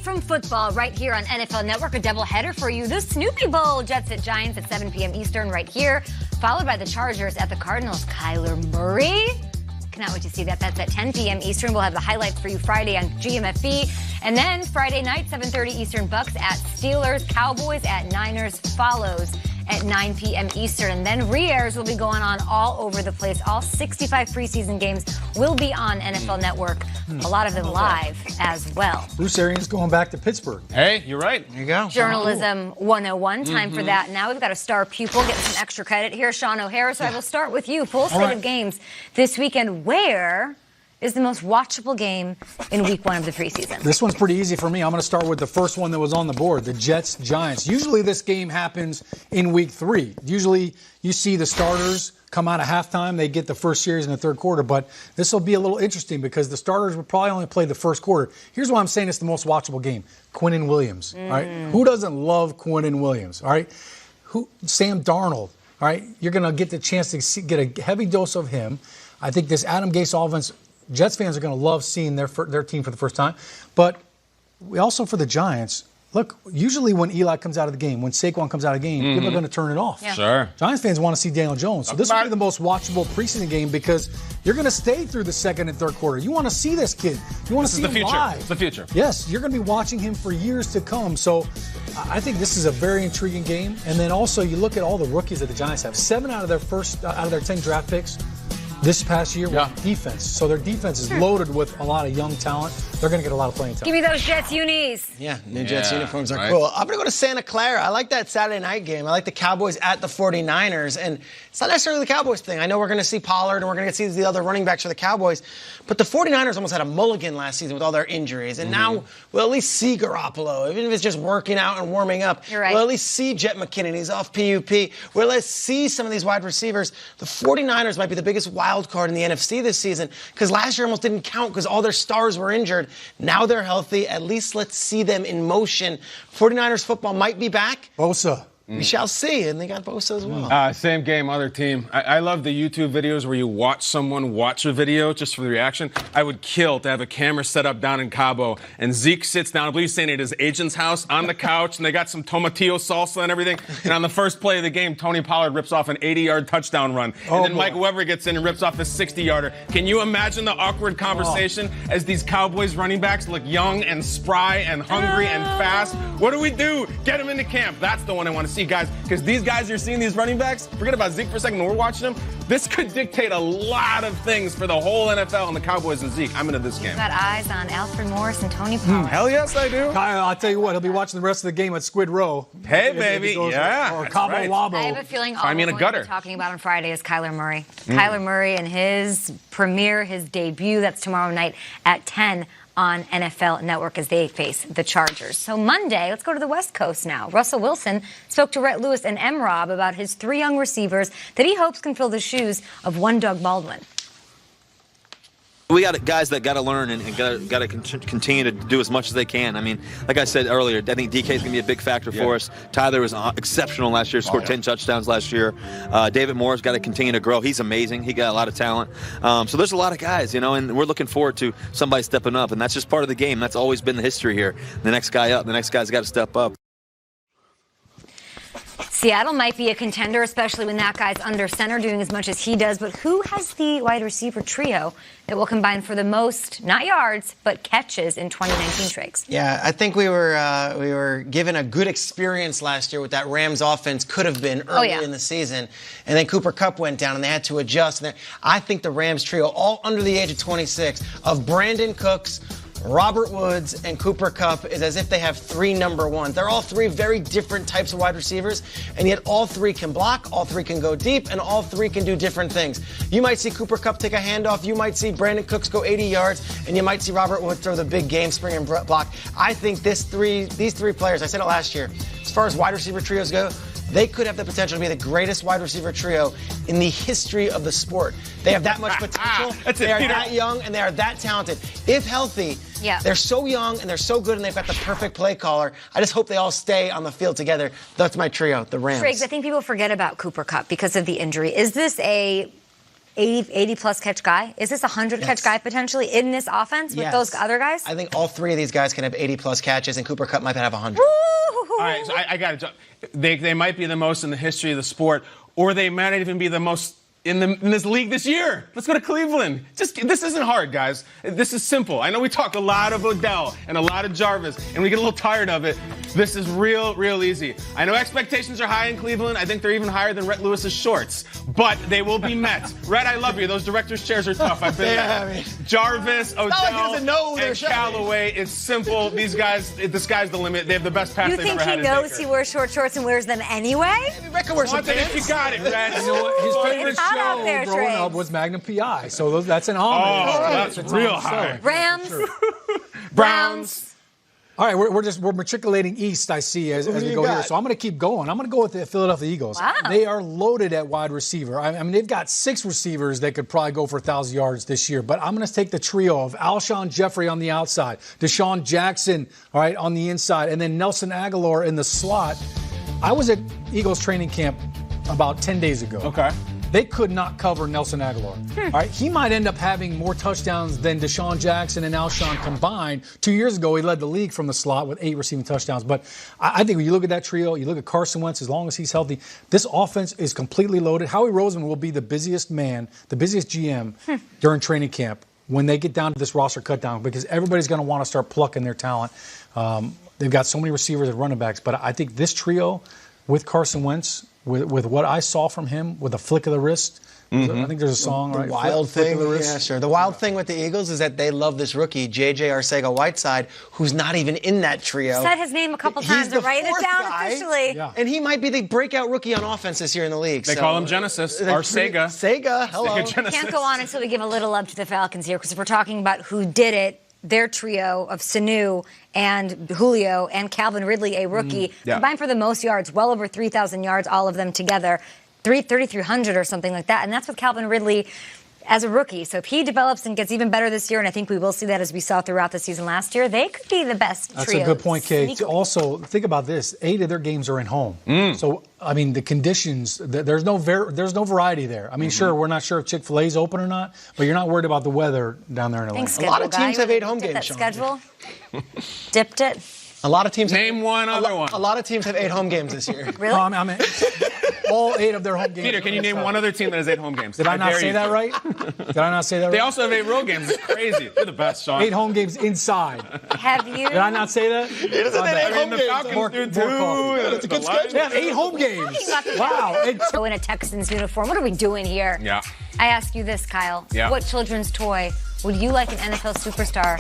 from football right here on NFL Network, a doubleheader for you. The Snoopy Bowl, Jets at Giants at 7 p.m. Eastern right here, followed by the Chargers at the Cardinals. Kyler Murray. Cannot wait to see that. That's at 10 p.m. Eastern. We'll have the highlights for you Friday on GMFB. And then Friday night, 7:30 Eastern, Bucks at Steelers. Cowboys at Niners follows at 9 p.m. Eastern. And then re-airs will be going on all over the place. All 65 preseason games will be on NFL Network. A lot of them live as well. Bruce Arians going back to Pittsburgh. Hey, you're right. There you go. Journalism 101. Time for that now. We've got a star pupil getting some extra credit here, Sean O'Hara. So I will start with you. Full slate of games this weekend. Where is the most watchable game in week 1 of the preseason? This one's pretty easy for me. I'm going to start with the first one that was on the board, the Jets-Giants. Usually this game happens in week 3. Usually you see the starters come out at halftime. They get the first series in the third quarter. But this will be a little interesting because the starters will probably only play the first quarter. Here's why I'm saying it's the most watchable game. Quinnen Williams. All right? Who doesn't love Quinnen Williams? All right? Sam Darnold. All right? You're going to get the chance to get a heavy dose of him. I think this Adam Gase offense, Jets fans are going to love seeing their team for the first time. But we also, for the Giants, look, usually when Eli comes out of the game, when Saquon comes out of the game, people are going to turn it off. Yeah. Sure. Giants fans want to see Daniel Jones. So this will be the most watchable preseason game because you're going to stay through the second and third quarter. You want to see this kid. You want to see him live. It's the future. Yes, you're going to be watching him for years to come. So I think this is a very intriguing game. And then also you look at all the rookies that the Giants have. 7 out of their 10 draft picks this past year were defense. So their defense is loaded with a lot of young talent. They're going to get a lot of playing time. Give me those Jets unis. Yeah, new Jets uniforms are cool. I'm going to go to Santa Clara. I like that Saturday night game. I like the Cowboys at the 49ers. And it's not necessarily the Cowboys thing. I know we're going to see Pollard and we're going to see the other running backs for the Cowboys. But the 49ers almost had a mulligan last season with all their injuries. And now we'll at least see Garoppolo. Even if it's just working out and warming up. You're right. We'll at least see Jet McKinnon. He's off PUP. We'll at least see some of these wide receivers. The 49ers might be the biggest wild card in the NFC this season because last year almost didn't count because all their stars were injured. Now they're healthy. At least let's see them in motion. 49ers football might be back. Bosa. We shall see. And they got Bosa as well. Same game, other team. I love the YouTube videos where you watch someone watch a video just for the reaction. I would kill to have a camera set up down in Cabo, and Zeke sits down, I believe he's saying at his agent's house, on the couch, and they got some tomatillo salsa and everything. And on the first play of the game, Tony Pollard rips off an 80-yard touchdown run. And then Mike Weber gets in and rips off a 60-yarder. Can you imagine the awkward conversation as these Cowboys running backs look young and spry and hungry and fast? What do we do? Get them into camp. That's the one I want to see, guys, because these guys you're seeing, these running backs, forget about Zeke for a second when we're watching them, this could dictate a lot of things for the whole NFL and the Cowboys and Zeke. I'm into this game. You've got eyes on Alfred Morris and Tony Pollard. Hell yes, I do. Kyle, I'll tell you what, he'll be watching the rest of the game at Squid Row. Hey, baby. Or Cabo right. Wabo. I have a feeling all Find me we're in a going to gutter. be talking about on Friday is Kyler Murray. Kyler Murray and his premiere, his debut, that's tomorrow night at 10 on NFL Network as they face the Chargers. So Monday, let's go to the West Coast now. Russell Wilson spoke to Rhett Lewis and M-Rob about his 3 young receivers that he hopes can fill the shoes of one Doug Baldwin. We got guys that got to learn and got to continue to do as much as they can. I mean, like I said earlier, I think DK is going to be a big factor for us. Tyler was exceptional last year, scored 10 touchdowns last year. David Moore's got to continue to grow. He's amazing. He got a lot of talent. So there's a lot of guys, and we're looking forward to somebody stepping up, and that's just part of the game. That's always been the history here. The next guy up, the next guy's got to step up. Seattle might be a contender, especially when that guy's under center doing as much as he does. But who has the wide receiver trio that will combine for the most, not yards, but catches in 2019, Triggs? Yeah, I think we were given a good experience last year with that Rams offense could have been early in the season. And then Cooper Kupp went down, and they had to adjust. And I think the Rams trio, all under the age of 26, of Brandon Cooks, Robert Woods, and Cooper Kupp, is as if they have 3 number ones. They're all 3 very different types of wide receivers, and yet all 3 can block, all 3 can go deep, and all 3 can do different things. You might see Cooper Kupp take a handoff, you might see Brandon Cooks go 80 yards, and you might see Robert Woods throw the big game spring and block. I think these 3 players, I said it last year, as far as wide receiver trios go, they could have the potential to be the greatest wide receiver trio in the history of the sport. They have that much potential. They are that young, and they are that talented. If healthy, they're so young, and they're so good, and they've got the perfect play caller. I just hope they all stay on the field together. That's my trio, the Rams. Triggs, I think people forget about Cooper Kupp because of the injury. Is this a 80-plus catch guy? Is this a 100-catch guy potentially in this offense with those other guys? I think all three of these guys can have 80-plus catches, and Cooper Kupp might have 100. All right, so I got it. They might be the most in the history of the sport, or they might not even be the most in this league this year. Let's go to Cleveland. This isn't hard, guys. This is simple. I know we talk a lot of Odell and a lot of Jarvis, and we get a little tired of it. This is real easy. I know expectations are high in Cleveland. I think they're even higher than Rhett Lewis's shorts, but they will be met. Rhett, I love you. Those director's chairs are tough. I've been there. Jarvis, Odell, and Callaway. It's simple. These guys, the sky's the limit. They have the best pass they've ever had. You think he knows he wears short shorts and wears them anyway? Reckon wears some pants. If you got it, Rhett. You know what? His favorite show growing up was Magnum PI, so that's an homage. Oh, that's real high. Rams, Browns. All right, we're matriculating east, I see, as we go here. So I'm going to keep going. I'm going to go with the Philadelphia Eagles. Wow. They are loaded at wide receiver. I mean, they've got 6 receivers that could probably go for 1,000 yards this year. But I'm going to take the trio of Alshon Jeffrey on the outside, Deshaun Jackson, all right, on the inside, and then Nelson Aguilar in the slot. I was at Eagles training camp about 10 days ago. Okay. They could not cover Nelson Aguilar. All right, he might end up having more touchdowns than Deshaun Jackson and Alshon combined. 2 years ago, he led the league from the slot with 8 receiving touchdowns. But I think when you look at that trio, you look at Carson Wentz, as long as he's healthy, this offense is completely loaded. Howie Roseman will be the busiest man, the busiest GM during training camp when they get down to this roster cutdown, because everybody's going to want to start plucking their talent. They've got so many receivers and running backs. But I think this trio with Carson Wentz, with what I saw from him, with a flick of the wrist. I think there's a song, right? Wild thing. Yeah, sure. The wild thing with the Eagles is that they love this rookie, J.J. Arcega-Whiteside, who's not even in that trio. Said his name a couple times to write it down officially. Yeah. And he might be the breakout rookie on offense this year in the league. They call him Genesis. Arcega. Sega, hello. Sega Genesis. Can't go on until we give a little love to the Falcons here, because if we're talking about who did it, their trio of Sanu and Julio and Calvin Ridley, a rookie, combined for the most yards, well over 3,000 yards, all of them together, 3,300 or something like that. And that's with Calvin Ridley as a rookie. So if he develops and gets even better this year, and I think we will see that as we saw throughout the season last year, they could be the best trio. That's a good point, Kate. Also, think about this. 8 of their games are in home. So, I mean, the conditions, there's no variety there. I mean, sure, we're not sure if Chick-fil-A's open or not, but you're not worried about the weather down there in Atlanta. Thanks, A lot of teams have 8 home games, that Sean. schedule. Dipped it. A lot of teams Name one other one. A lot of teams have 8 home games this year. Really? I mean, all 8 of their home games. Peter, can you name one other team that has 8 home games? Did I not say that right? Did I not say that right? They also have 8 road games. It's crazy. You're the best, Sean. 8 home games inside. Have you? Did I not say that? It doesn't have 8 home the games. Falcons do too. It's a good schedule. They have 8 home games. Wow. In a Texans uniform. What are we doing here? Yeah. I ask you this, Kyle. Yeah. What children's toy would you like an NFL superstar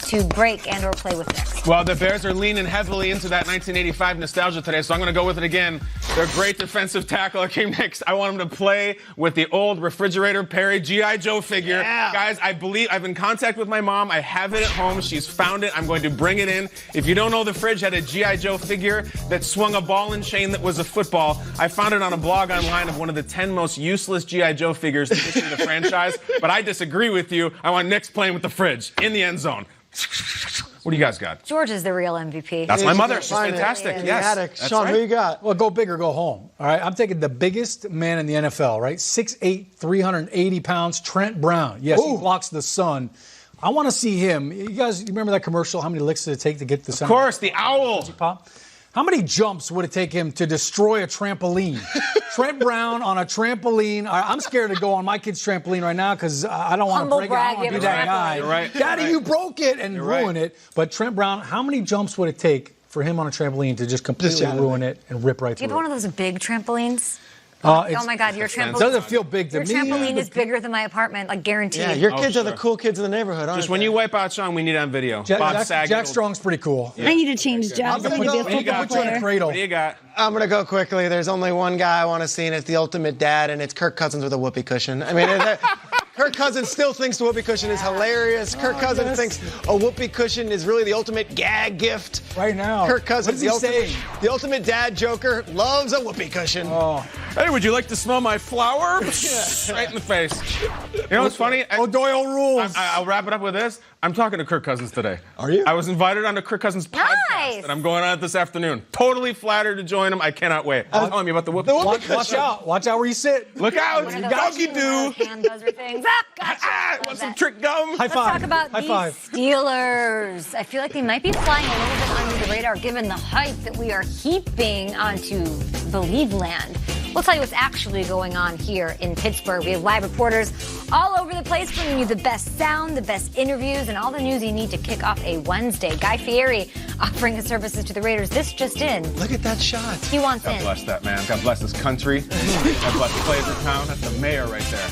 to break and or play with next? Well, the Bears are leaning heavily into that 1985 nostalgia today, so I'm going to go with it again. Their great defensive tackle came next. I want him to play with the old Refrigerator Perry G.I. Joe figure. Yeah. Guys, I believe I've been in contact with my mom. I have it at home. She's found it. I'm going to bring it in. If you don't know, the fridge had a G.I. Joe figure that swung a ball and chain that was a football. I found it on a blog online of one of the 10 most useless G.I. Joe figures in the history of the franchise, but I disagree with you. I want Nick's playing with the fridge in the end zone. What do you guys got? George is the real MVP. That's my mother. She's fantastic. In the Yes. attic. That's Sean, right. who you got? Well, go big or go home. All right, I'm taking the biggest man in the NFL, right? 6'8", 380 pounds, Trent Brown. Yes, he blocks the sun. I want to see him. You guys, you remember that commercial? How many licks did it take to get the sun? Of course, the owl. Pop? How many jumps would it take him to destroy a trampoline? Trent Brown on a trampoline. I'm scared to go on my kid's trampoline right now because I don't want to break it. I don't want to be that guy. You're right. Daddy, you broke it and ruin it. But Trent Brown, how many jumps would it take for him on a trampoline to just completely ruin it and rip right Do you through have one it? of those big trampolines? Oh my God, your trampoline. Doesn't feel big to Your me. trampoline is bigger than my apartment, like guaranteed. Yeah, your kids are sure. the cool kids in the neighborhood, aren't Just when they? you wipe out Sean, we need it on video. Bob Saget. Jack Strong's pretty cool. I need to change jobs. I I'm need to be a gonna football Put you in a player. cradle. What do you got? I'm going to go quickly. There's only one guy I want to see, and it's the ultimate dad, and it's Kirk Cousins with a whoopee cushion. I mean, Kirk Cousins still thinks the whoopee cushion is hilarious. Kirk Cousins thinks a whoopee cushion is really the ultimate gag gift. Right now. Kirk Cousins, What is he saying? the ultimate dad joker, loves a whoopee cushion. Hey, would you like to smell my flower? Right in the face. You know what's funny? O'Doyle rules. I'll wrap it up with this. I'm talking to Kirk Cousins today. Are you? I was invited on to Kirk Cousins' podcast. Nice. And I'm going on it this afternoon. Totally flattered to join them. I cannot wait. Telling me about the whoopee. Watch out. Watch out where you sit. Look out. One of those Doggy do. hand buzzer things. Ah, gotcha. Want some trick gum? High Let's five. talk about High the five. Steelers. I feel like they might be flying a little bit under the radar given the hype that we are heaping onto Believe Land. We'll tell you what's actually going on here in Pittsburgh. We have live reporters all over the place bringing you the best sound, the best interviews, and all the news you need to kick off a Wednesday. Guy Fieri offering his services to the Raiders. This just in. Look at that shot. He wants God in. bless that man. God bless this country. God bless Flavortown. That's the mayor right there.